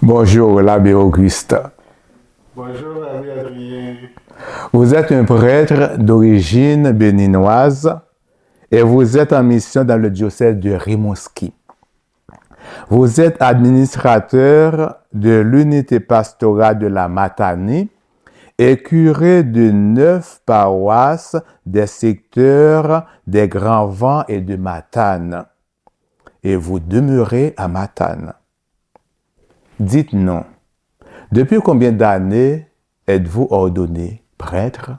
Bonjour, l'abbé Auguste. Bonjour, l'abbé Adrien. Vous êtes un prêtre d'origine béninoise et vous êtes en mission dans le diocèse de Rimouski. Vous êtes administrateur de l'unité pastorale de la Matanie et curé de 9 paroisses des secteurs des Grands Vents et de Matane. Et vous demeurez à Matane. Dites-nous, depuis combien d'années êtes-vous ordonné prêtre?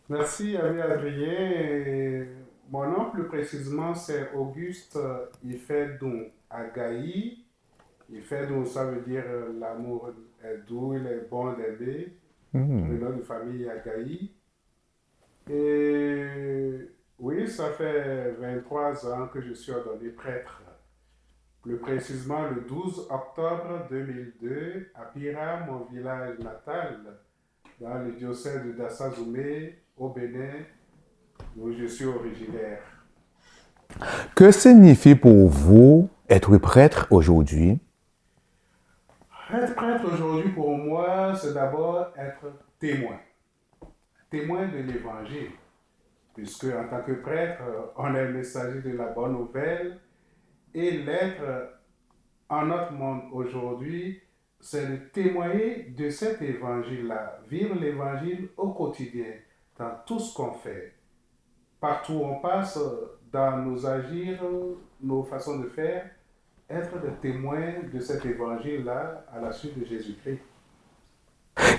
Merci, abbé Adrien. Mon nom, plus précisément, c'est Auguste Ifedun Agaï. Ifedun, ça veut dire l'amour est doux, il est bon d'aimer. Le nom de famille Agaï. Et oui, ça fait 23 ans que je suis ordonné prêtre. Plus précisément le 12 octobre 2002 à Pira, mon village natal, dans le diocèse de Dassa-Zoumé, au Bénin, où je suis originaire. Que signifie pour vous être prêtre aujourd'hui? Être prêtre aujourd'hui pour moi, c'est d'abord être témoin. Témoin de l'Évangile. Puisque en tant que prêtre, on est le messager de la bonne nouvelle. Et l'être en notre monde aujourd'hui, c'est de témoigner de cet évangile-là, vivre l'évangile au quotidien, dans tout ce qu'on fait. Partout où on passe, dans nos agirs, nos façons de faire, être des témoins de cet évangile-là à la suite de Jésus-Christ.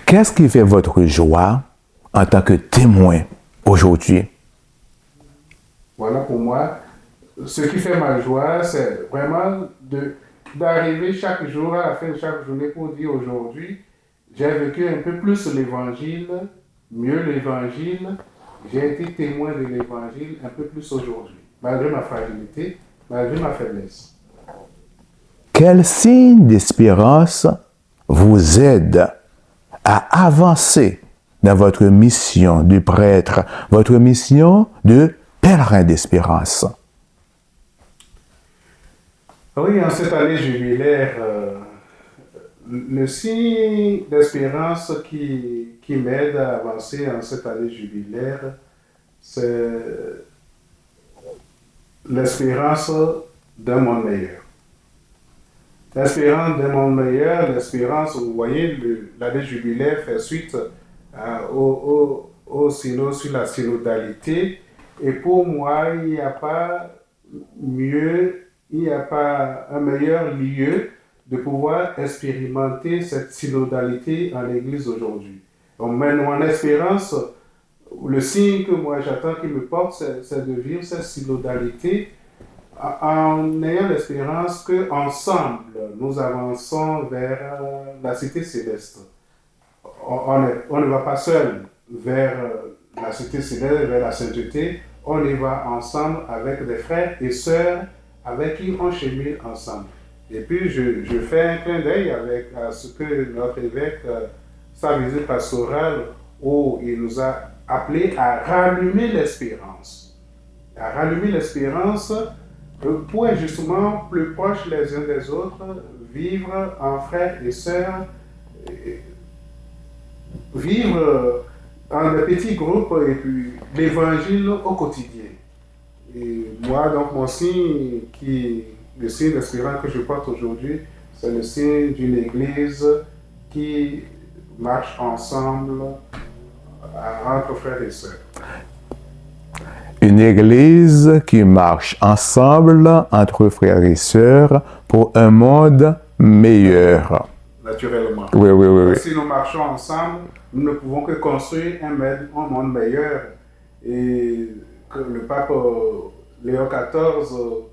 Qu'est-ce qui fait votre joie en tant que témoin aujourd'hui? Voilà pour moi. Ce qui fait ma joie, c'est vraiment d'arriver chaque jour, à la fin de chaque journée, pour dire aujourd'hui, j'ai vécu un peu plus l'évangile, mieux l'évangile, j'ai été témoin de l'évangile un peu plus aujourd'hui, malgré ma fragilité, malgré ma faiblesse. Quel signe d'espérance vous aide à avancer dans votre mission de prêtre, votre mission de pèlerin d'espérance? Oui, en cette année jubilaire, le signe d'espérance qui m'aide à avancer en cette année jubilaire, c'est l'espérance d'un monde meilleur. L'espérance d'un monde meilleur, l'espérance, vous voyez, l'année jubilaire fait suite au synode sur la synodalité. Et pour moi, il n'y a pas mieux, il n'y a pas un meilleur lieu de pouvoir expérimenter cette synodalité en l'Église aujourd'hui. Donc, mon espérance, le signe que moi j'attends qu'il me porte, c'est de vivre cette synodalité en ayant l'espérance qu'ensemble, nous avançons vers la cité céleste. On ne va pas seul vers la cité céleste, vers la sainteté, on y va ensemble avec des frères et sœurs avec qui on chemine ensemble. Et puis je fais un clin d'œil avec ce que notre évêque, sa visite pastorale, où il nous a appelés à rallumer l'espérance. À rallumer l'espérance pour être justement plus proches les uns des autres, vivre en frères et sœurs, vivre en des petits groupes et puis l'évangile au quotidien. Et moi, donc, mon signe, le signe d'espérance que je porte aujourd'hui, c'est le signe d'une église qui marche ensemble entre frères et sœurs. Une église qui marche ensemble entre frères et sœurs pour un monde meilleur. Naturellement. Oui. Si nous marchons ensemble, nous ne pouvons que construire un monde meilleur. Et que le pape Léon XIV,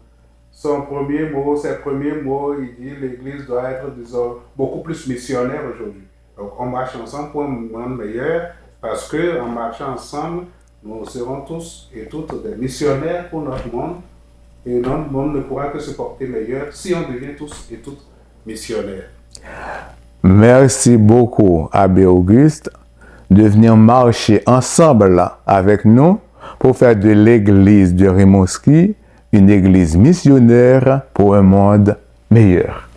ses premiers mots, il dit que l'Église doit être, disons, beaucoup plus missionnaire aujourd'hui. Donc on marche ensemble pour un monde meilleur, parce qu'en marchant ensemble, nous serons tous et toutes des missionnaires pour notre monde. Et notre monde ne pourra que se porter meilleur si on devient tous et toutes missionnaires. Merci beaucoup, Abbé Auguste, de venir marcher ensemble avec nous pour faire de l'église de Rimouski une église missionnaire pour un monde meilleur.